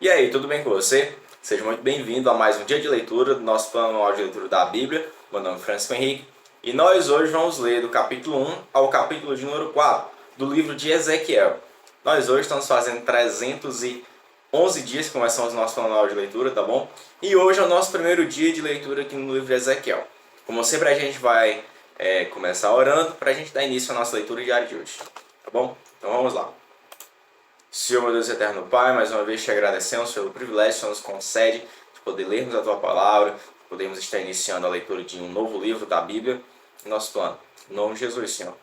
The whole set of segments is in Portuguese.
E aí, tudo bem com você? Seja muito bem-vindo a mais um dia de leitura do nosso plano anual de leitura da Bíblia. Meu nome é Francisco Henrique e nós hoje vamos ler do capítulo 1 ao capítulo de número 4 do livro de Ezequiel. Nós hoje estamos fazendo 311 dias que começamos o nosso plano anual de leitura, tá bom? E hoje é o nosso primeiro dia de leitura aqui no livro de Ezequiel. Como sempre, a gente vai começar orando para a gente dar início à nossa leitura diária de hoje, tá bom? Então vamos lá. Senhor, meu Deus eterno Pai, mais uma vez te agradecemos pelo privilégio que o Senhor nos concede de poder lermos a Tua Palavra, de podermos estar iniciando a leitura de um novo livro da Bíblia em nosso plano. Em nome de Jesus, Senhor,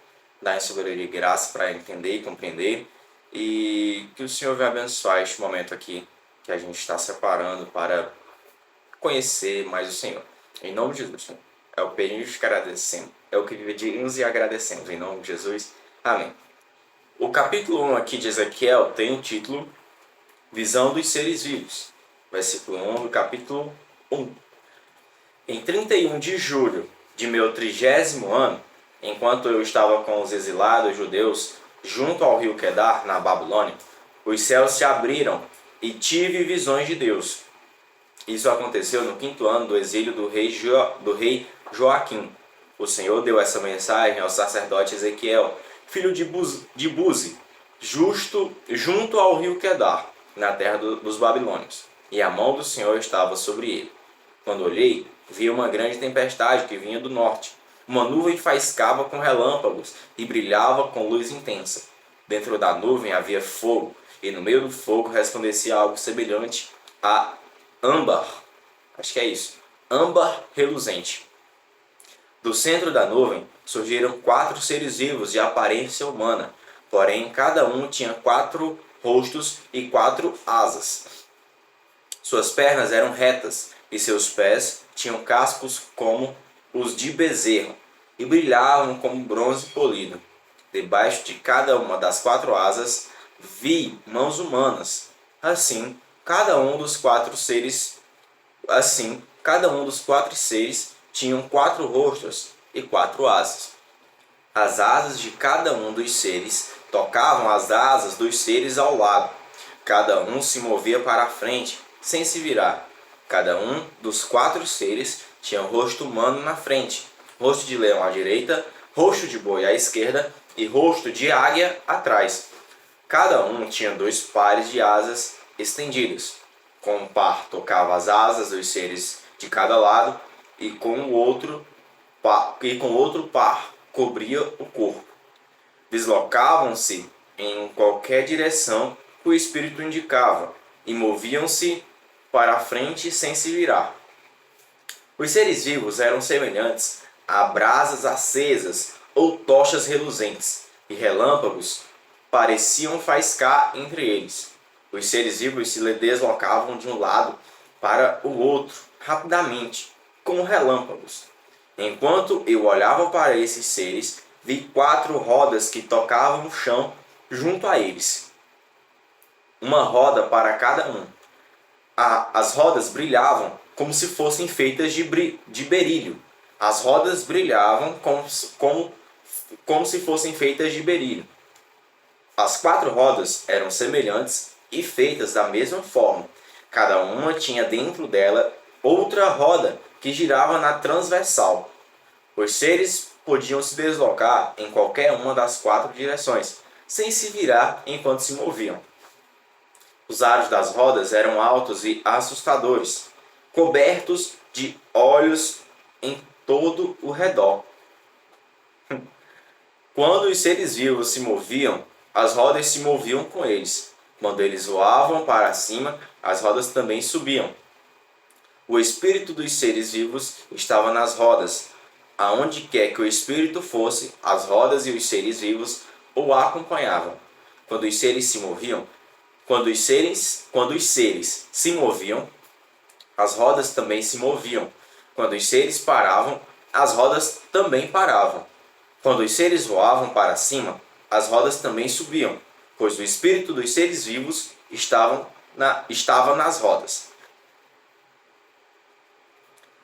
dá-nos sabedoria e graça para entender e compreender e que o Senhor venha abençoar este momento aqui que a gente está separando para conhecer mais o Senhor. Em nome de Jesus, Senhor. É o que pedimos e agradecemos. É o que pedimos e agradecemos. Em nome de Jesus. Amém. O capítulo 1 aqui de Ezequiel tem o título Visão dos Seres Vivos. Versículo 1 do capítulo 1. Em 31 de julho de meu 30º ano, enquanto eu estava com os exilados judeus junto ao rio Quedar, na Babilônia, os céus se abriram e tive visões de Deus. Isso aconteceu no 5º ano do exílio do rei Joaquim. O Senhor deu essa mensagem ao sacerdote Ezequiel, filho de Buzi, junto ao rio Quedar, na terra dos babilônios. E a mão do Senhor estava sobre ele. Quando olhei, vi uma grande tempestade que vinha do norte. Uma nuvem faiscava com relâmpagos e brilhava com luz intensa. Dentro da nuvem havia fogo, e no meio do fogo resplandecia algo semelhante a âmbar. Acho que é isso. Âmbar reluzente. Do centro da nuvem surgiram 4 seres vivos de aparência humana, porém cada um tinha 4 rostos e 4 asas. Suas pernas eram retas e seus pés tinham cascos como os de bezerro e brilhavam como bronze polido. Debaixo de cada uma das 4 asas vi mãos humanas. Assim, cada um dos 4 seres tinham 4 rostos e 4 asas. As asas de cada um dos seres tocavam as asas dos seres ao lado. Cada um se movia para a frente, sem se virar. Cada um dos 4 seres tinha um rosto humano na frente, rosto de leão à direita, rosto de boi à esquerda e rosto de águia atrás. Cada um tinha 2 pares de asas estendidas. Com um par tocava as asas dos seres de cada lado e com o outro par cobria o corpo. Deslocavam-se em qualquer direção que o espírito indicava e moviam-se para a frente sem se virar. Os seres vivos eram semelhantes a brasas acesas ou tochas reluzentes, e relâmpagos pareciam faiscar entre eles. Os seres vivos se deslocavam de um lado para o outro rapidamente, como relâmpagos. Enquanto eu olhava para esses seres, vi 4 rodas que tocavam o chão junto a eles. Uma roda para cada um. As rodas brilhavam como se fossem feitas de berílio. As rodas brilhavam como se fossem feitas de berílio. As 4 rodas eram semelhantes e feitas da mesma forma. Cada uma tinha dentro dela outra roda que girava na transversal. Os seres podiam se deslocar em qualquer uma das 4 direções, sem se virar enquanto se moviam. Os aros das rodas eram altos e assustadores, cobertos de olhos em todo o redor. Quando os seres vivos se moviam, as rodas se moviam com eles. Quando eles voavam para cima, as rodas também subiam. O espírito dos seres vivos estava nas rodas. Aonde quer que o espírito fosse, as rodas e os seres vivos o acompanhavam. Quando os seres se moviam, as rodas também se moviam. Quando os seres paravam, as rodas também paravam. Quando os seres voavam para cima, as rodas também subiam, pois o espírito dos seres vivos estava nas rodas.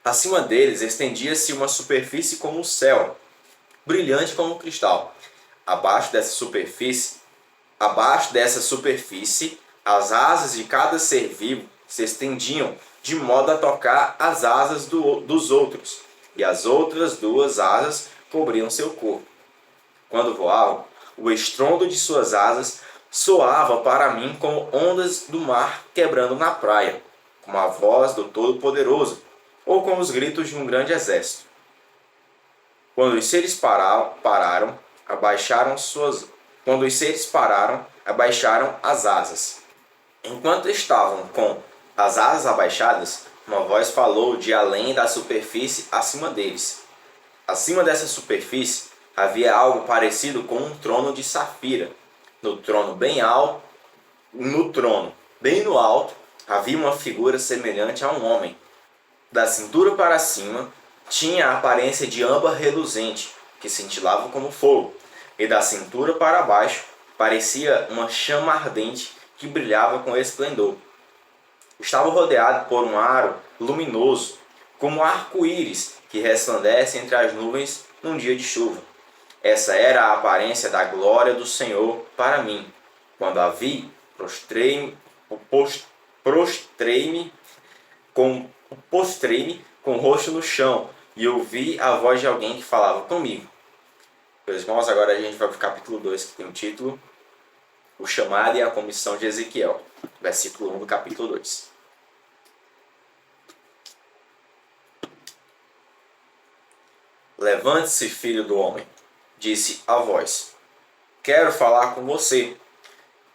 Acima deles estendia-se uma superfície como o céu, brilhante como cristal. Abaixo dessa superfície As asas de cada ser vivo se estendiam de modo a tocar as asas dos outros, e as outras duas asas cobriam seu corpo. Quando voavam, o estrondo de suas asas soava para mim como ondas do mar quebrando na praia, como a voz do Todo-Poderoso, ou como os gritos de um grande exército. Quando os seres pararam, abaixaram as asas. Enquanto estavam com as asas abaixadas, uma voz falou de além da superfície acima deles. Acima dessa superfície havia algo parecido com um trono de safira. No trono, bem no alto, havia uma figura semelhante a um homem. Da cintura para cima, tinha a aparência de âmbar reluzente, que cintilava como fogo, e da cintura para baixo parecia uma chama ardente que brilhava com esplendor. Estava rodeado por um aro luminoso, como arco-íris que resplandece entre as nuvens num dia de chuva. Essa era a aparência da glória do Senhor para mim. Quando a vi, prostrei-me com o rosto no chão e ouvi a voz de alguém que falava comigo. Meus irmãos, agora a gente vai para o capítulo 2, que tem o título O Chamado e a Comissão de Ezequiel. Versículo 1 do capítulo 2. Levante-se, filho do homem, disse a voz. Quero falar com você.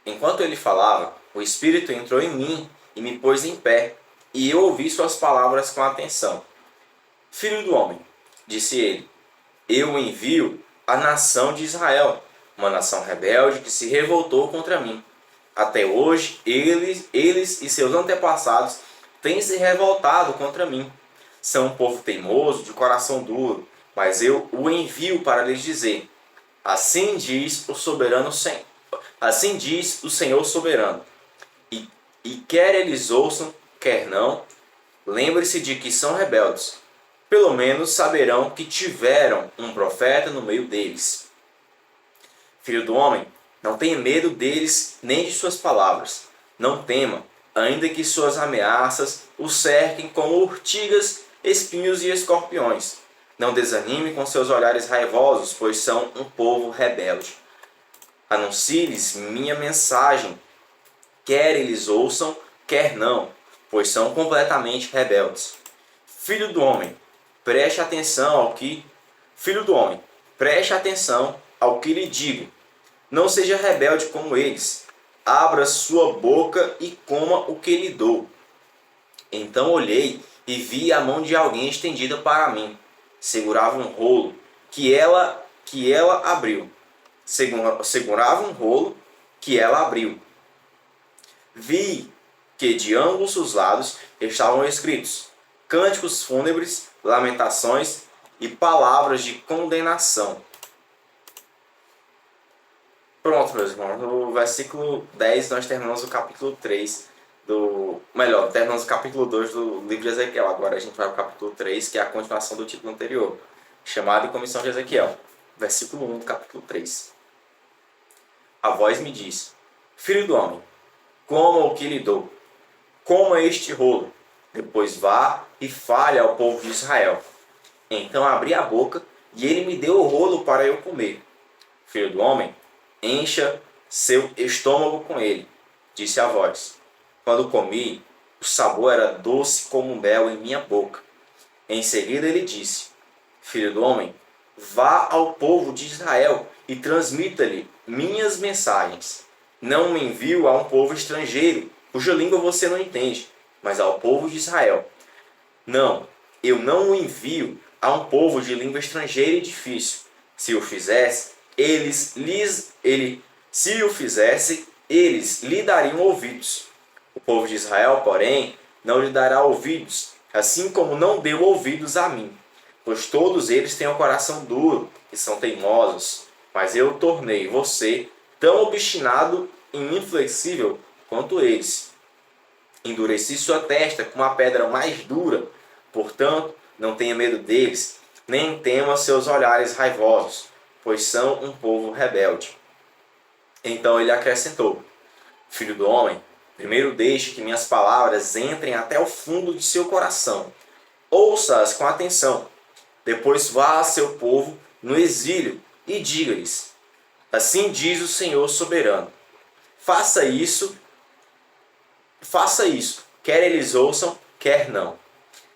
Enquanto ele falava, o Espírito entrou em mim e me pôs em pé, e eu ouvi suas palavras com atenção. Filho do homem, disse ele, eu envio a nação de Israel, uma nação rebelde que se revoltou contra mim. Até hoje, eles e seus antepassados têm se revoltado contra mim. São um povo teimoso, de coração duro, mas eu o envio para lhes dizer, assim diz o Senhor soberano. E quer eles ouçam, quer não, lembre-se de que são rebeldes. Pelo menos saberão que tiveram um profeta no meio deles. Filho do homem, não tenha medo deles nem de suas palavras. Não tema, ainda que suas ameaças o cerquem como urtigas, espinhos e escorpiões. Não desanime com seus olhares raivosos, pois são um povo rebelde. Anuncie-lhes minha mensagem, quer eles ouçam, quer não, pois são completamente rebeldes. Filho do homem, preste atenção ao que lhe digo. Não seja rebelde como eles. Abra sua boca e coma o que lhe dou. Então olhei e vi a mão de alguém estendida para mim. Segurava um rolo que ela abriu. Segurava um rolo que ela abriu. Vi que de ambos os lados estavam escritos cânticos fúnebres, lamentações e palavras de condenação. Pronto, meus irmãos, no versículo 10 nós terminamos o capítulo 3 terminamos o capítulo 2 do livro de Ezequiel. Agora a gente vai ao capítulo 3, que é a continuação do título anterior, chamado e Comissão de Ezequiel. Versículo 1 do capítulo 3. A voz me diz, filho do homem, coma o que lhe dou, coma este rolo, depois vá e fale ao povo de Israel. Então abri a boca e ele me deu o rolo para eu comer. Filho do homem, encha seu estômago com ele, disse a voz. Quando comi, o sabor era doce como mel em minha boca. Em seguida ele disse, filho do homem, vá ao povo de Israel e transmita-lhe minhas mensagens. Não me envio a um povo estrangeiro, cuja língua você não entende, mas ao povo de Israel. Não, eu não o envio a um povo de língua estrangeira e difícil. Se o fizesse, eles lhe dariam ouvidos. O povo de Israel, porém, não lhe dará ouvidos, assim como não deu ouvidos a mim. Pois todos eles têm o coração duro e são teimosos. Mas eu tornei você tão obstinado e inflexível quanto eles. Endureci sua testa com uma pedra mais dura. Portanto, não tenha medo deles, nem tema seus olhares raivosos, pois são um povo rebelde. Então ele acrescentou, filho do homem, Primeiro deixe que minhas palavras entrem até o fundo de seu coração. Ouça-as com atenção. Depois vá a seu povo no exílio e diga-lhes: assim diz o Senhor soberano. Faça isso, quer eles ouçam, quer não.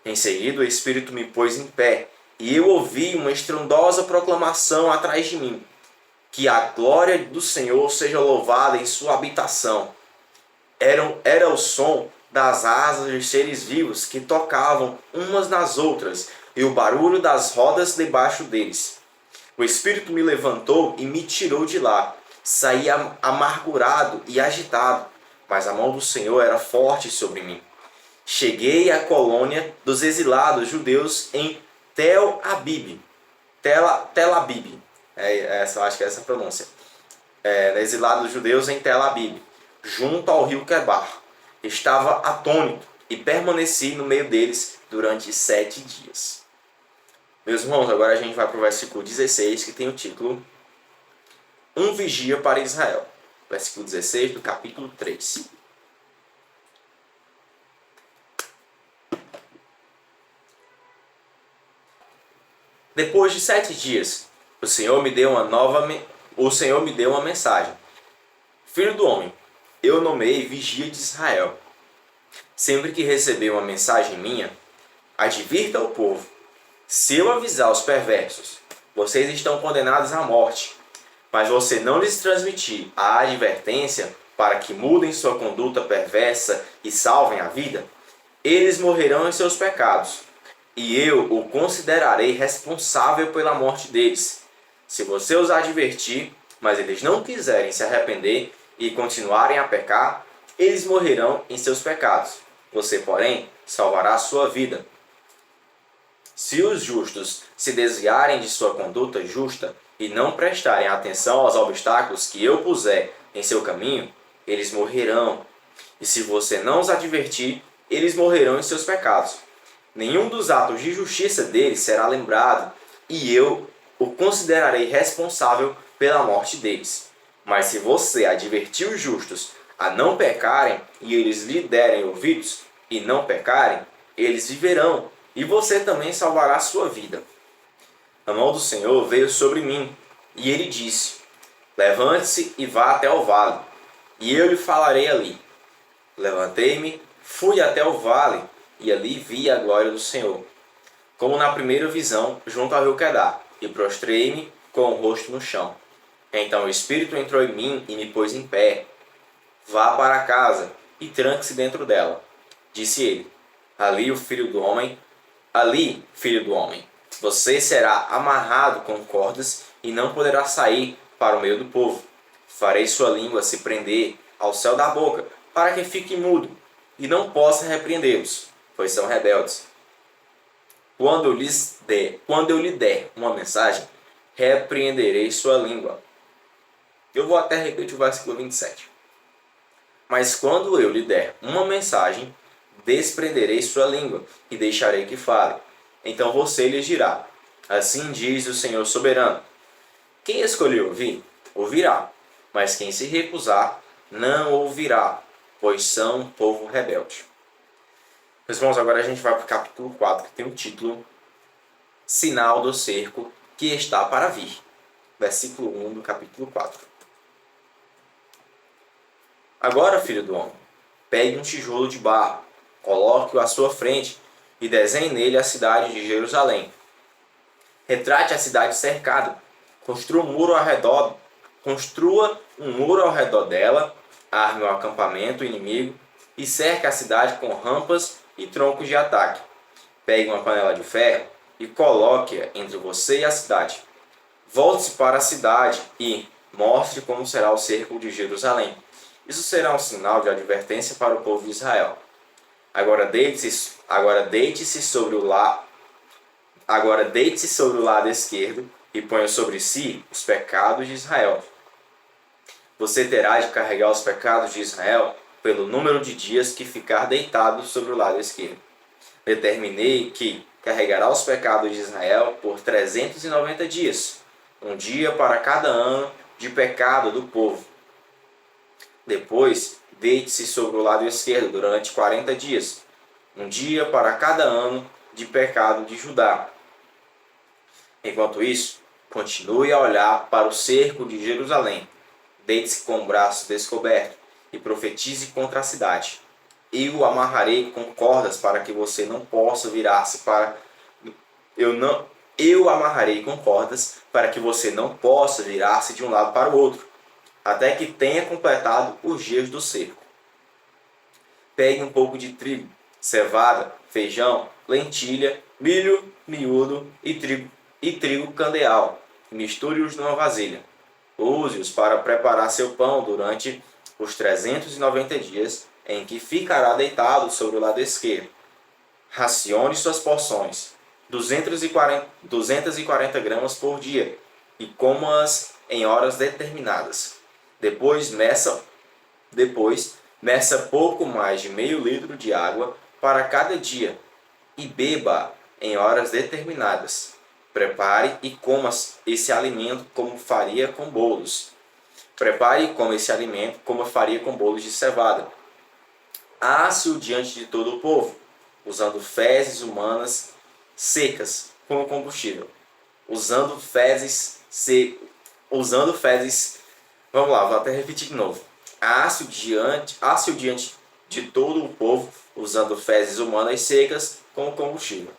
Em seguida o Espírito me pôs em pé, e eu ouvi uma estrondosa proclamação atrás de mim: que a glória do Senhor seja louvada em sua habitação. Era o som das asas dos seres vivos que tocavam umas nas outras, e o barulho das rodas debaixo deles. O Espírito me levantou e me tirou de lá. Saí amargurado e agitado, mas a mão do Senhor era forte sobre mim. Cheguei à colônia dos exilados judeus em Tel Abib. Tel Abib. Acho que é essa a pronúncia. Exilados judeus em Tel Abib, junto ao rio Quebar. Estava atônito e permaneci no meio deles durante 7 dias. Meus irmãos, agora a gente vai para o versículo 16, que tem o título Um vigia para Israel. Versículo 16 do capítulo 3. Depois de 7 dias, o Senhor me deu uma mensagem. Filho do homem, eu nomeei vigia de Israel. Sempre que receber uma mensagem minha, advirta o povo. Se eu avisar os perversos, vocês estão condenados à morte, mas você não lhes transmitir a advertência para que mudem sua conduta perversa e salvem a vida, eles morrerão em seus pecados, e eu o considerarei responsável pela morte deles. Se você os advertir, mas eles não quiserem se arrepender e continuarem a pecar, eles morrerão em seus pecados. Você, porém, salvará a sua vida. Se os justos se desviarem de sua conduta justa e não prestarem atenção aos obstáculos que eu puser em seu caminho, eles morrerão. E se você não os advertir, eles morrerão em seus pecados. Nenhum dos atos de justiça deles será lembrado, e eu o considerarei responsável pela morte deles. Mas se você advertir os justos a não pecarem, e eles lhe derem ouvidos e não pecarem, eles viverão, e você também salvará sua vida. A mão do Senhor veio sobre mim, e ele disse: levante-se e vá até o vale, e eu lhe falarei ali. Levantei-me, fui até o vale, e ali vi a glória do Senhor, como na primeira visão, junto ao rio Quedar, e prostrei-me com o rosto no chão. Então o Espírito entrou em mim e me pôs em pé. Vá para casa e tranque-se dentro dela, disse ele. Ali, filho do homem, você será amarrado com cordas e não poderá sair para o meio do povo. Farei sua língua se prender ao céu da boca, para que fique mudo, e não possa repreendê-los, pois são rebeldes. Quando eu lhe der uma mensagem, repreenderei sua língua. Eu vou até repetir o versículo 27. Mas quando eu lhe der uma mensagem, desprenderei sua língua e deixarei que fale. Então você lhes dirá: assim diz o Senhor soberano. Quem escolher ouvir, ouvirá, mas quem se recusar, não ouvirá, pois são um povo rebelde. Meus irmãos, agora a gente vai para o capítulo 4, que tem o título Sinal do cerco que está para vir. Versículo 1 do capítulo 4. Agora, filho do homem, pegue um tijolo de barro, coloque-o à sua frente e desenhe nele a cidade de Jerusalém. Retrate a cidade cercada, construa um muro ao redor dela, arme um acampamento inimigo e cerque a cidade com rampas e troncos de ataque. Pegue uma panela de ferro e coloque-a entre você e a cidade. Volte-se para a cidade e mostre como será o cerco de Jerusalém. Isso será um sinal de advertência para o povo de Israel. Agora deite-se sobre o lado esquerdo e ponha sobre si os pecados de Israel. Você terá de carregar os pecados de Israel pelo número de dias que ficar deitado sobre o lado esquerdo. Determinei que carregará os pecados de Israel por 390 dias, um dia para cada ano de pecado do povo. Depois, deite-se sobre o lado esquerdo durante 40 dias, um dia para cada ano de pecado de Judá. Enquanto isso, continue a olhar para o cerco de Jerusalém. Deite-se com o braço descoberto e profetize contra a cidade. Eu o amarrarei com cordas para que você não possa virar-se para eu o amarrarei com cordas para que você não possa virar-se de um lado para o outro, até que tenha completado os dias do cerco. Pegue um pouco de trigo, cevada, feijão, lentilha, milho miúdo e trigo candeal. Misture-os numa vasilha. Use-os para preparar seu pão durante os 390 dias em que ficará deitado sobre o lado esquerdo. Racione suas porções, 240 gramas por dia, e coma-as em horas determinadas. Depois meça pouco mais de meio litro de água para cada dia e beba em horas determinadas. Prepare e coma esse alimento como faria com bolos. Prepare e coma esse alimento como faria com bolos de cevada. Asse-o diante de todo o povo, usando fezes humanas secas como combustível. Vamos lá, vou até repetir de novo. Asse-o diante de todo o povo, usando fezes humanas secas como combustível.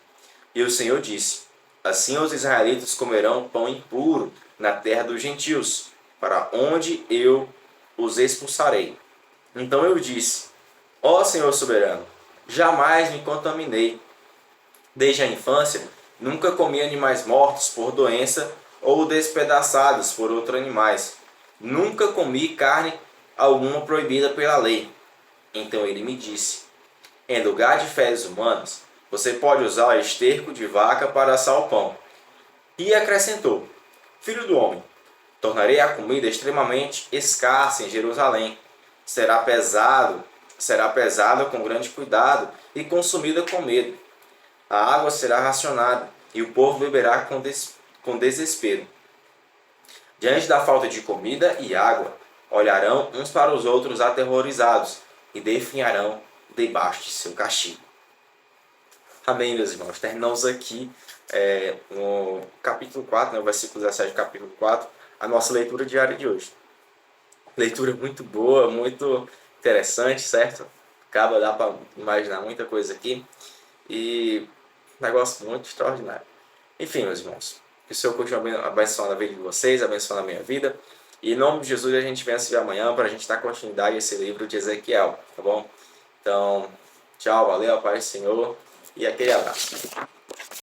E o Senhor disse: assim os israelitas comerão pão impuro na terra dos gentios, para onde eu os expulsarei. Então eu disse: ó Senhor soberano, jamais me contaminei. Desde a infância, nunca comi animais mortos por doença ou despedaçados por outros animais. Nunca comi carne alguma proibida pela lei. Então ele me disse: em lugar de fezes humanas, você pode usar esterco de vaca para assar o pão. E acrescentou: filho do homem, tornarei a comida extremamente escassa em Jerusalém. Será pesada com grande cuidado e consumida com medo. A água será racionada e o povo beberá com desespero. Diante da falta de comida e água, olharão uns para os outros aterrorizados e definharão debaixo de seu castigo. Amém, meus irmãos. Terminamos aqui no capítulo 4, no versículo 17 do capítulo 4, a nossa leitura diária de hoje. Leitura muito boa, muito interessante, certo? Dá para imaginar muita coisa aqui. E negócio muito extraordinário. Enfim, meus irmãos, que o Senhor continue abençoando a vida de vocês, abençoando a minha vida. E em nome de Jesus a gente vem se ver amanhã para a gente dar continuidade a esse livro de Ezequiel, tá bom? Então, tchau, valeu, a paz do Senhor e aquele abraço.